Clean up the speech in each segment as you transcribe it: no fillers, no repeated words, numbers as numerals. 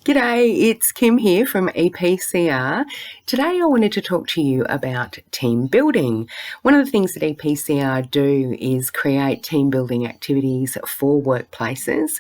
G'day, it's Kim here from EPCR. Today I wanted to talk to you about team building. One of the things that EPCR do is create team building activities for workplaces.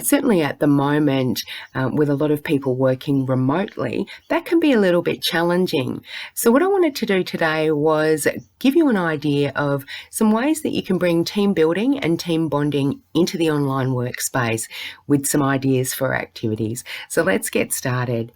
Certainly at the moment, with a lot of people working remotely, that can be a little bit challenging. So what I wanted to do today was give you an idea of some ways that you can bring team building and team bonding into the online workspace with some ideas for activities. So let's get started.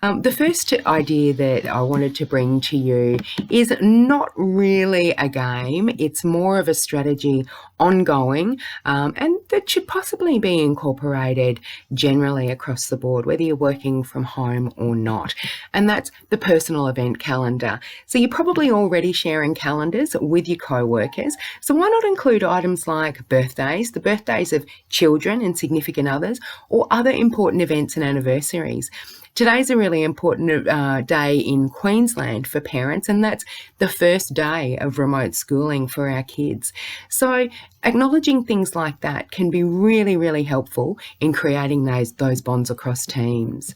The first idea that I wanted to bring to you is not really a game. It's more of a strategy ongoing, and that should possibly be incorporated generally across the board, whether you're working from home or not. And that's the personal event calendar. So you're probably already sharing calendars with your co-workers. So why not include items like birthdays, the birthdays of children and significant others, or other important events and anniversaries. Today's a really important day in Queensland for parents, and that's the first day of remote schooling for our kids. So acknowledging things like that can be really, really helpful in creating those bonds across teams.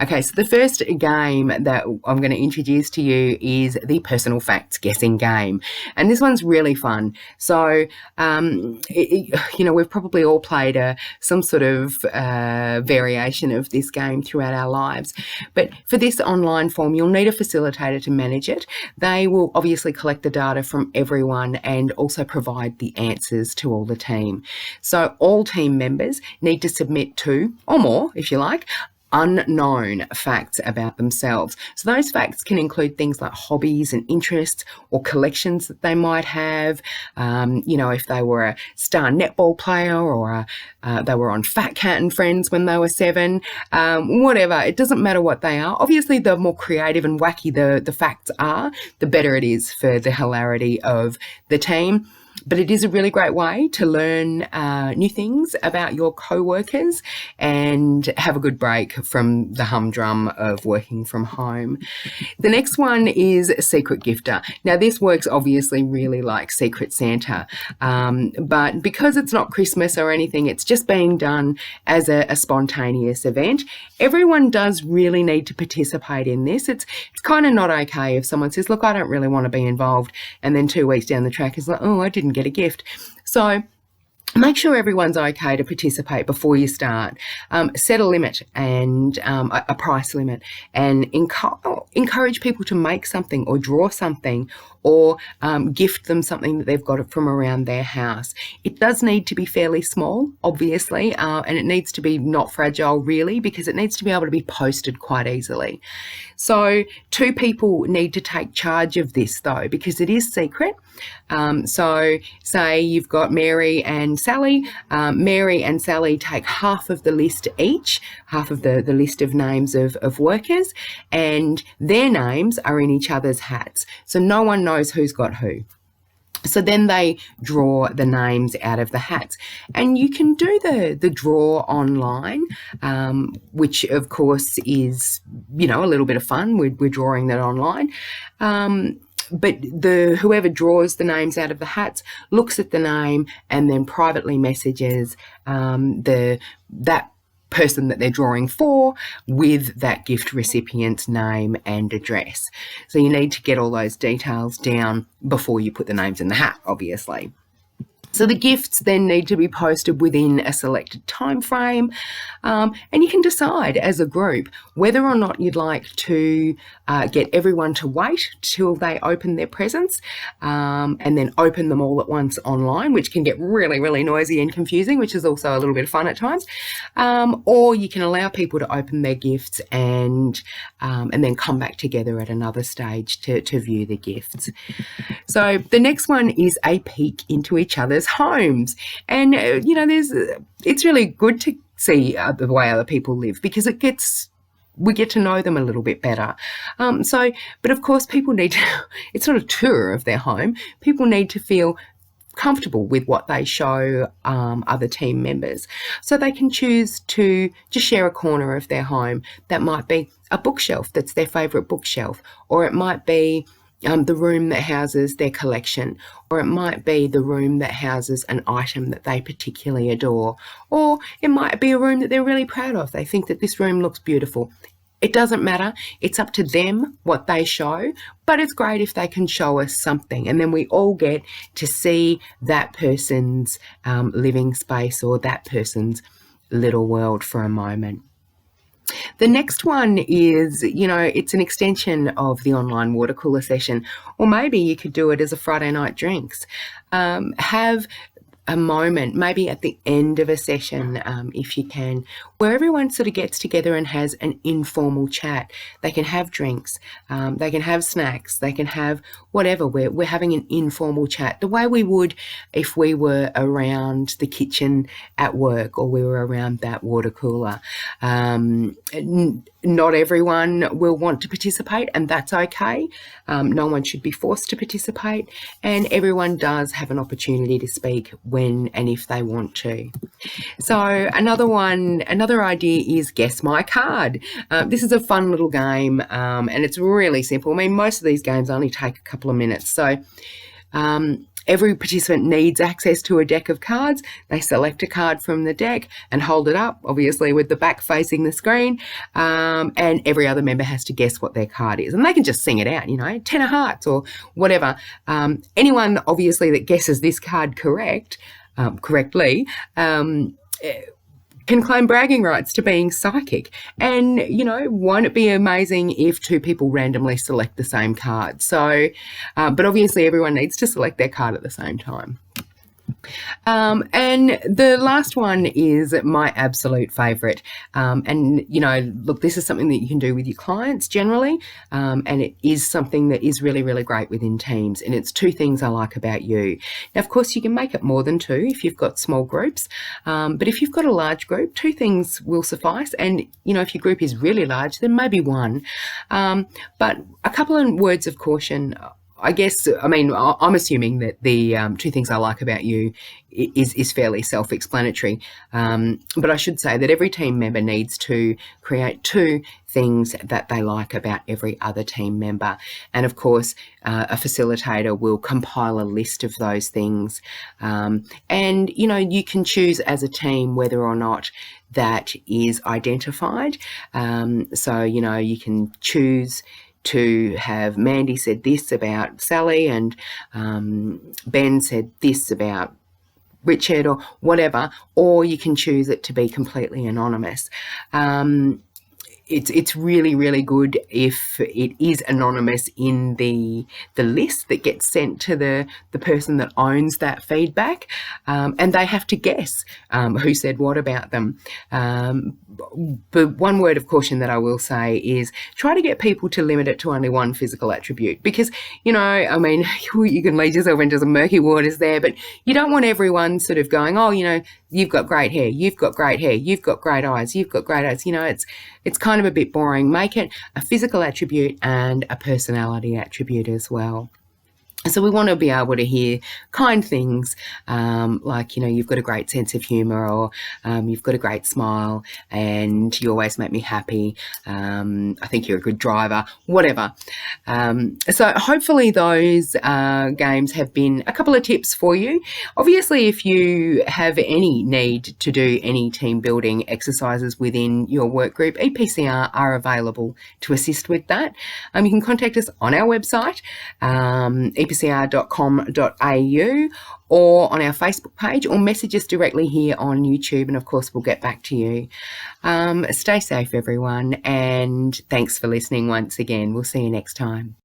Okay, so the first game that I'm going to introduce to you is the personal facts guessing game. And this one's really fun. So, we've probably all played some sort of variation of this game throughout our lives. But for this online form, you'll need a facilitator to manage it. They will obviously collect the data from everyone and also provide the answers to all the team. So all team members need to submit 2 or more, if you like, unknown facts about themselves. So those facts can include things like hobbies and interests or collections that they might have. If they were a star netball player or they were on Fat Cat and Friends when they were 7, whatever. It doesn't matter what they are. Obviously, the more creative and wacky the facts are, the better it is for the hilarity of the team. But it is a really great way to learn new things about your co-workers and have a good break from the humdrum of working from home. The next one is Secret Gifter. Now, this works obviously really like Secret Santa, but because it's not Christmas or anything, it's just being done as a spontaneous event. Everyone does really need to participate in this. It's kind of not okay if someone says, look, I don't really want to be involved, and then 2 weeks down the track is like, oh, I didn't get a gift. So make sure everyone's okay to participate before you start. Set a limit and a price limit, and encourage people to make something or draw something or gift them something that they've got from around their house. It does need to be fairly small, obviously, and it needs to be not fragile really, because it needs to be able to be posted quite easily. So 2 people need to take charge of this though, because it is secret. So say you've got Mary and Sally. Mary and Sally take half of the list each, half of the list of names of workers, and their names are in each other's hats. So no one knows who's got who. So then they draw the names out of the hats, and you can do the draw online, which of course is, a little bit of fun. We're drawing that online. But whoever draws the names out of the hats looks at the name and then privately messages that person that they're drawing for with that gift recipient's name and address. So you need to get all those details down before you put the names in the hat, obviously. So the gifts then need to be posted within a selected time frame, and you can decide as a group whether or not you'd like to get everyone to wait till they open their presents and then open them all at once online, which can get really, really noisy and confusing, which is also a little bit of fun at times. Or you can allow people to open their gifts and then come back together at another stage to view the gifts. So the next one is a peek into each other's homes, and it's really good to see the way other people live, because we get to know them a little bit better. But of course people need to, it's not a tour of their home. People need to feel comfortable with what they show other team members. So they can choose to just share a corner of their home. That might be a bookshelf that's their favourite bookshelf, or it might be the room that houses their collection, or it might be the room that houses an item that they particularly adore, or it might be a room that they're really proud of. They think that this room looks beautiful. It doesn't matter. It's up to them what they show, but it's great if they can show us something, and then we all get to see that person's living space or that person's little world for a moment. The next one is, it's an extension of the online water cooler session, or maybe you could do it as a Friday night drinks. Have a moment, maybe at the end of a session, if you can, where everyone sort of gets together and has an informal chat. They can have drinks, they can have snacks, they can have whatever. We're having an informal chat, the way we would if we were around the kitchen at work or we were around that water cooler. Not everyone will want to participate, and that's okay. No one should be forced to participate, and everyone does have an opportunity to speak when and if they want to. So another idea is guess my card. This is a fun little game, and it's really simple. I mean, most of these games only take a couple of minutes. So every participant needs access to a deck of cards. They select a card from the deck and hold it up, obviously with the back facing the screen, and every other member has to guess what their card is. And they can just sing it out, 10 of hearts or whatever. Anyone, obviously, that guesses this card correctly can claim bragging rights to being psychic. And, won't it be amazing if two people randomly select the same card? So, but obviously everyone needs to select their card at the same time. And the last one is my absolute favourite. And, look, this is something that you can do with your clients generally, and it is something that is really, really great within teams. And it's 2 things I like about you. Now, of course, you can make it more than 2 if you've got small groups. But if you've got a large group, 2 things will suffice. And, if your group is really large, then maybe 1. But a couple of words of caution. I'm assuming that the 2 things I like about you is fairly self-explanatory. But I should say that every team member needs to create 2 things that they like about every other team member. And of course, a facilitator will compile a list of those things. And, you can choose as a team whether or not that is identified. So, you can choose to have Mandy said this about Sally and Ben said this about Richard or whatever, or you can choose it to be completely anonymous. It's really, really good if it is anonymous in the list that gets sent to the person that owns that feedback, and they have to guess who said what about them. But one word of caution that I will say is try to get people to limit it to only 1 physical attribute, because, you can lead yourself into some murky waters there, but you don't want everyone sort of going, oh, you've got great hair, you've got great hair, you've got great eyes, you've got great eyes. It's kind of a bit boring. Make it a physical attribute and a personality attribute as well. So we want to be able to hear kind things, like, you've got a great sense of humour, or you've got a great smile and you always make me happy. I think you're a good driver, whatever. So hopefully those games have been a couple of tips for you. Obviously, if you have any need to do any team building exercises within your work group, EPCR are available to assist with that. You can contact us on our website, epcr.com.au, or on our Facebook page, or message us directly here on YouTube, and of course we'll get back to you. Stay safe, everyone, and thanks for listening once again. We'll see you next time.